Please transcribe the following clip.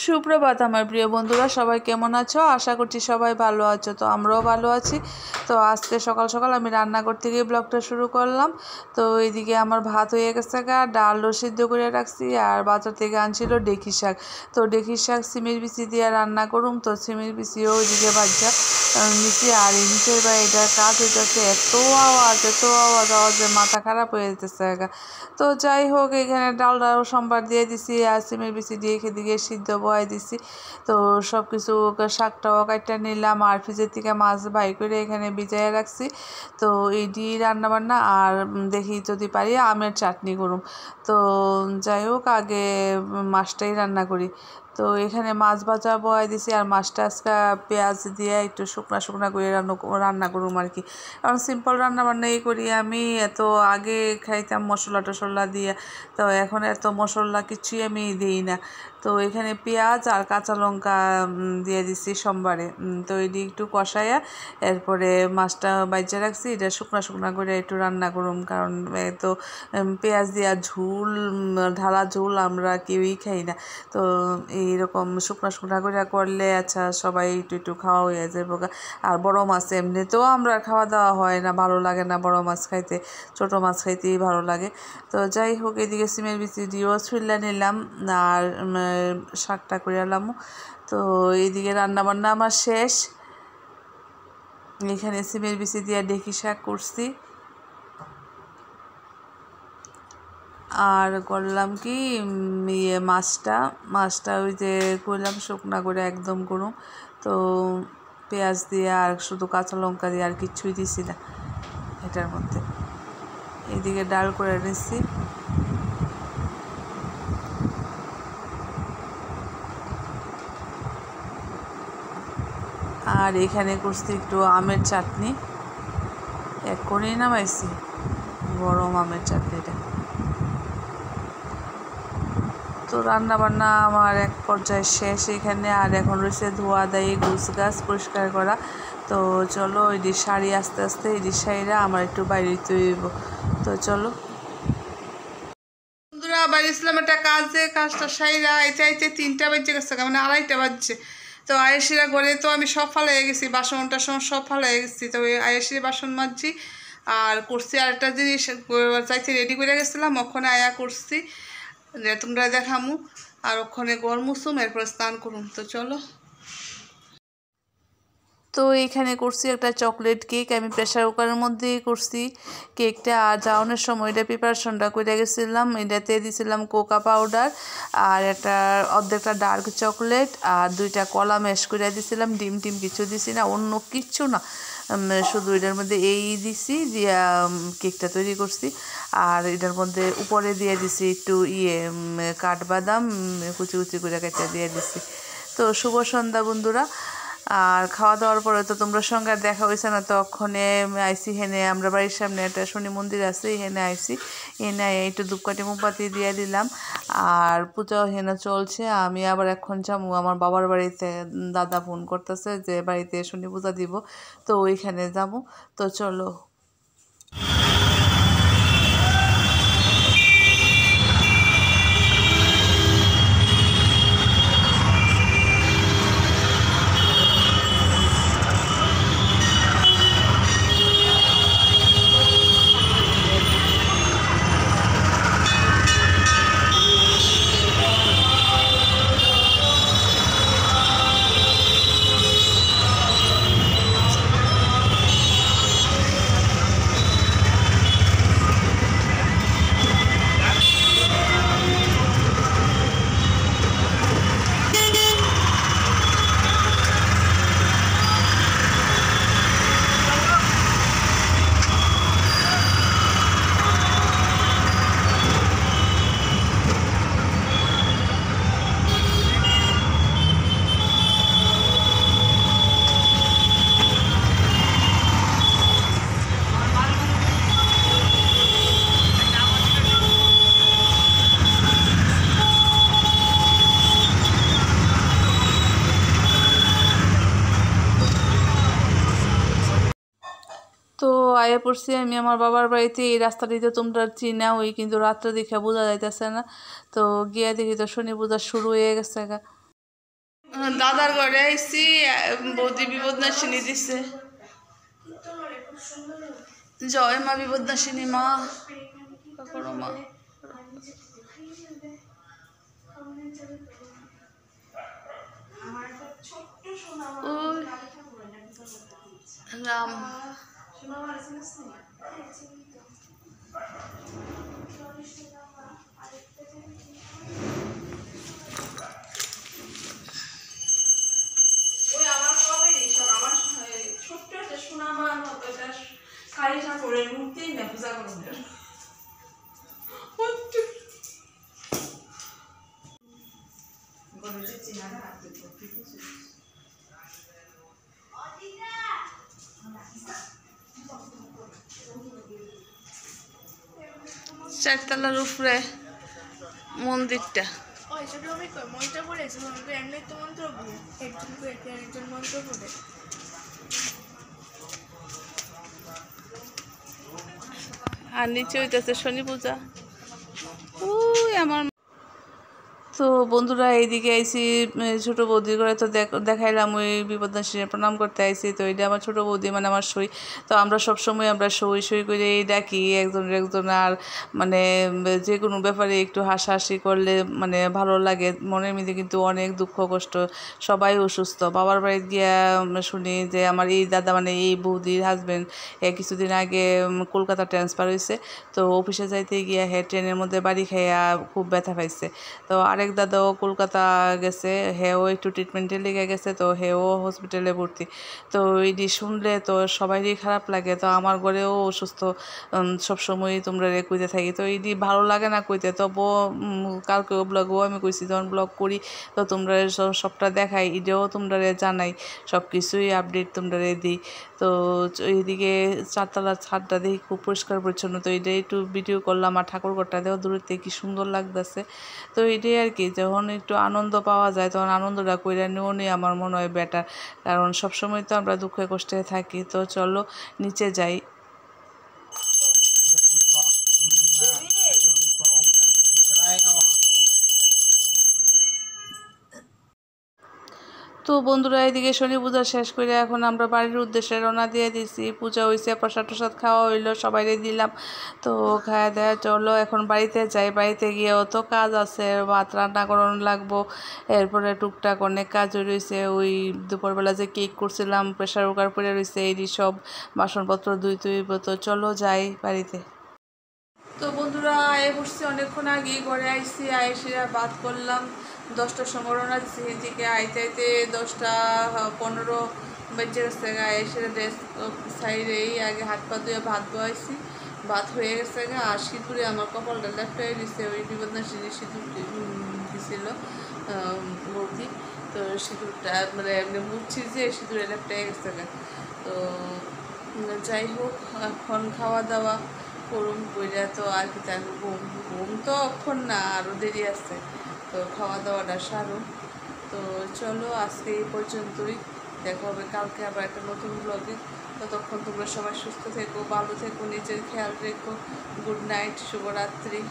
সুপ্রভাত আমার প্রিয় বন্ধুরা, সবাই কেমন আছো? আশা করছি সবাই ভালো আছো। তো আমরাও ভালো আছি। তো আজকে সকাল সকাল আমি রান্না করতে গিয়ে ব্লগটা শুরু করলাম। তো এইদিকে আমার ভাত হয়ে গেছে, ডালও সিদ্ধ করে রাখছি, আর বাজার থেকে আনছিল ডেকি শাক। তো ডেকি শাক সিমের বিচি দিয়ে রান্না করুম। তো সিমের বিচিও ওইদিকে বাচ্চা নিচে, আর এই নিচের বাড়িটার কাজ হইতেছে, এত আওয়াজে মাথা খারাপ হয়ে যেতেছে। তো যাই হোক, এখানে ডালটাও সোমবার দিয়ে দিছি, আর সিমের বিচি দিয়ে এদিকে সিদ্ধ বয়াই দিছি। তো সব কিছু শাকটাও কাটটা নিলাম, আর ফ্রিজের থেকে মাছ বাই করে এখানে ভিজাইয়া রাখছি। তো এইটি রান্নাবান্না, আর দেখি যদি পারি আমের চাটনি করুম। তো যাই হোক, আগে মাছটাই রান্না করি। তো এখানে মাছ ভাজা বয়াই দিছি, আর মাছটা আজকে পেঁয়াজ দিয়ে একটু শুকনা করে রান্না করুম আর কি। কারণ সিম্পল রান্না বান্নাই করি আমি। এত আগে খাইতাম মশলা টশলা দিয়ে, তো এখন এত মশলা কিছুই আমি দিই না। তো এখানে পেঁয়াজ আর কাঁচা লঙ্কা দিয়ে দিছি সোমবারে। তো এটি একটু কষাইয়া এরপরে মাছটা বাইজা রাখছি, এটা শুকনা করে একটু রান্না করুম। কারণ তো পেঁয়াজ দিয়া ঝোল, ঢালা ঝোল আমরা কেউই খাই না। তো এইরকম শুকনা করে করলে আচ্ছা সবাই একটু খাওয়া হয়ে যাবে। আর বড় মাছ এমনিতেও আমরা খাওয়া দাওয়া হয় না, ভালো লাগে না বড় মাছ খাইতে, ছোট মাছ খাইতেই ভালো লাগে। তো যাই হোক, এদিকে সিমের বিচি দিয়েও ছুল্লা নিলাম, আর শাকটা করে এলাম। তো এইদিকে রান্নাবান্না আমার শেষ। এখানে সিমের বিচি দিয়ে ডেকি শাক করছি, আর করলাম কি মাছটা ওই যে করলাম শুকনা করে একদম করুম। তো পেঁয়াজ দিয়ে আর শুধু কাঁচা লঙ্কা দিয়ে, আর কিছুই দিছি না এটার মধ্যে। এইদিকে ডাল করে নিচ্ছি, আর এখানে করছি একটু আমের চাটনি, এক করেই নামাইছি গরম আমের চাটনিটা। তো রান্না বান্না আমার এক পর্যায়ে শেষ এখানে, আর এখন রয়েছে ধোয়া দায়ী গোছ গাছ পরিষ্কার করা। তো চলো, ওই শাড়ি আস্তে আস্তে এই শাড়িরা আমার একটু বাইরে তৈব। তো চলো বন্ধুরা, বাইরেছিলাম একটা কাজটা শাড়িরা আইতে 3টা বাজে গেছে, মানে 2:30 বাজছে। তো আয়েশিরা ঘরে তো আমি সব ফালাই গেছি, বাসন টাসন সব ফালাই গেছি। তো ওই আয়েশির বাসন মাজছি, আর করছি আরেকটা জিনিস চাইতে রেডি করে গেছিলাম, ওখানে আয়া করছি যে তোমরা দেখামু। আর ওখানে গরম মুসুম, এরপরে স্নান করুম। তো চলো। তো এইখানে করছি একটা চকলেট কেক, আমি প্রেশার কুকারের মধ্যেই করছি কেকটা। আর যাওয়ানোর সময় এটা প্রিপারেশনটা করে গেছিলাম, এটাতে দিয়েছিলাম কোকা পাউডার, আর অর্ধেকটা ডার্ক চকলেট, আর 2টা কলা ম্যাশ করে দিয়েছিলাম। ডিম কিছু দিছি না, অন্য কিচ্ছু না, শুধু এটার মধ্যে এই দিছি দিয়া কেকটা তৈরি করছি। আর এটার মধ্যে উপরে দিয়ে দিছি একটু কাঠবাদাম কুচি করে কেটে দিয়ে দিছি। তো শুভ সন্ধ্যা বন্ধুরা। আর খাওয়া দাওয়ার পরে তো তোমরা সঙ্গে আর দেখা হয়েছে না, তো ওখানে আইসি হেনে আমরা বাড়ির সামনে একটা শনি মন্দির আছে, হেনে আইসি, হেনে একটু ধূপকাঠি মোমবাতি দিয়ে দিলাম। আর পূজাও হেনে চলছে। আমি আবার এখন যাবো আমার বাবার বাড়িতে, দাদা ফোন করতেছে যে বাড়িতে শনি পূজা দিব, তো ওইখানে যাবো। তো চলো। তো আয়া পড়ছি আমি আমার বাবার বাড়িতে। এই রাস্তাটিতে তোমরা চিনা ওই, কিন্তু রাত্রে দেখে বোঝা যাইতেছে না। তো গিয়া দেখি তো শনি পূজা শুরু হয়ে গেছে। দাদার ঘরে আইসি, বৌদি বিপদনাশিনী দিছে। জয় মা বিপদনাশিনী মা, করো মা। রাম কালী ঠাকুরের মূর্তি না পূজা করবেন। চারতলার উপরে মন্দিরটা। আর নিচে হইতেছে শনি পূজা। ওই আমার তো বন্ধুরা এইদিকে আইসি ছোটো বৌদির করে, তো দেখাইলাম ওই বিপদনাশিনী প্রণাম করতে আইসি। তো এটা আমার ছোটো বৌদি, মানে আমার সই। তো আমরা সবসময় আমরা সই করে ডাকি একজন, আর মানে যে কোনো ব্যাপারে একটু হাসাহাসি করলে মানে ভালো লাগে মনের মধ্যে। কিন্তু অনেক দুঃখ কষ্ট, সবাই অসুস্থ। বাবার বাড়িতে গিয়া শুনি যে আমার এই দাদা, মানে এই বৌদির হাজব্যান্ড কিছুদিন আগে কলকাতা ট্রান্সফার হয়েছে। তো অফিসে যাইতে গিয়া ট্রেনের মধ্যে বাড়ি খাইয়া খুব ব্যথা পাইছে। তো আরেক দাদাও কলকাতা গেছে, হেও একটু ট্রিটমেন্টে লেগে গেছে, তো হেও হসপিটালে ভর্তি। তো এইটি শুনলে তো সবারই খারাপ লাগে। তো আমার ঘরেও অসুস্থ, সবসময় তোমরা কইতে থাকি। তো এইটি ভালো লাগে না কইতে, তবু কালকেও ব্লগও আমি কইছি, যখন ব্লগ করি তো তোমরা সবটা দেখাই, এটাও তোমরা জানাই, সব কিছুই আপডেট তোমরা দিই। তো এইদিকে চারতলার ছাদটা দেখি খুব পরিষ্কার পরিচ্ছন্ন। তো এইটাই একটু ভিডিও করলাম। আর ঠাকুরঘরটা দেখো দূরের থেকে কি সুন্দর লাগতেছে। তো এটাই আর কি, যখন একটু আনন্দ পাওয়া যায় তখন আনন্দটা কইরা নিয়ে আমার মনে হয় বেটার। কারণ সবসময় তো আমরা দুঃখে কষ্টে থাকি। তো চলো নিচে যাই। তো বন্ধুরা এদিকে শনি পূজা শেষ করে এখন আমরা বাড়ির উদ্দেশ্যে রওনা দিয়ে দিছি। পূজা হয়েছে, প্রসাদ টসাদ খাওয়া হইলো, সবাইরে দিলাম। তো খাওয়া দেওয়া চলো এখন বাড়িতে যাই। বাড়িতে গিয়ে অত কাজ আছে, ভাত রান্না করানো লাগবো, এরপরে টুকটাক অনেক কাজ রয়েছে। ওই দুপুরবেলা যে কেক করছিলাম প্রেশার কুকার পরে রয়েছে, এই সব বাসনপত্র ধুইতে হইব। তো চলো যাই বাড়িতে। তো বন্ধুরা বসছি অনেকক্ষণ আগে, ঘরে আইসি, আইসিরা ভাত করলাম। 10টার সময় রওনা দিচ্ছি, এদিকে আইতে আইতে 10টা 15 বেজে গেছে। এসে ড্রেস সাইডেই আগে হাত পা ধুয়ে ভাত বয়াইছি, ভাত হয়ে গেছে। আর সিঁদুরে আমার কপালটা লেফটে দিছে, ওই বিপদনাশিনী সিঁদুর দিছিল বৌদি। তো সিঁদুরটা মানে এমনি মুছছি যে সিঁদুরে লেফটে গেছে। তো যাই হোক, এখন খাওয়া দাওয়া করুন কইরা তো আর কি, তার ঘুম তো অক্ষণ না, আরও দেরি আছে। তো খাওয়া দাওয়াটা সারো। তো চলো আজকে এই পর্যন্তই, দেখা হবে কালকে আবার একটা নতুন ব্লগে। ততক্ষণ তোমরা সবাই সুস্থ থেকো, ভালো থেকো, নিজের খেয়াল রেখো। গুড নাইট, শুভরাত্রি।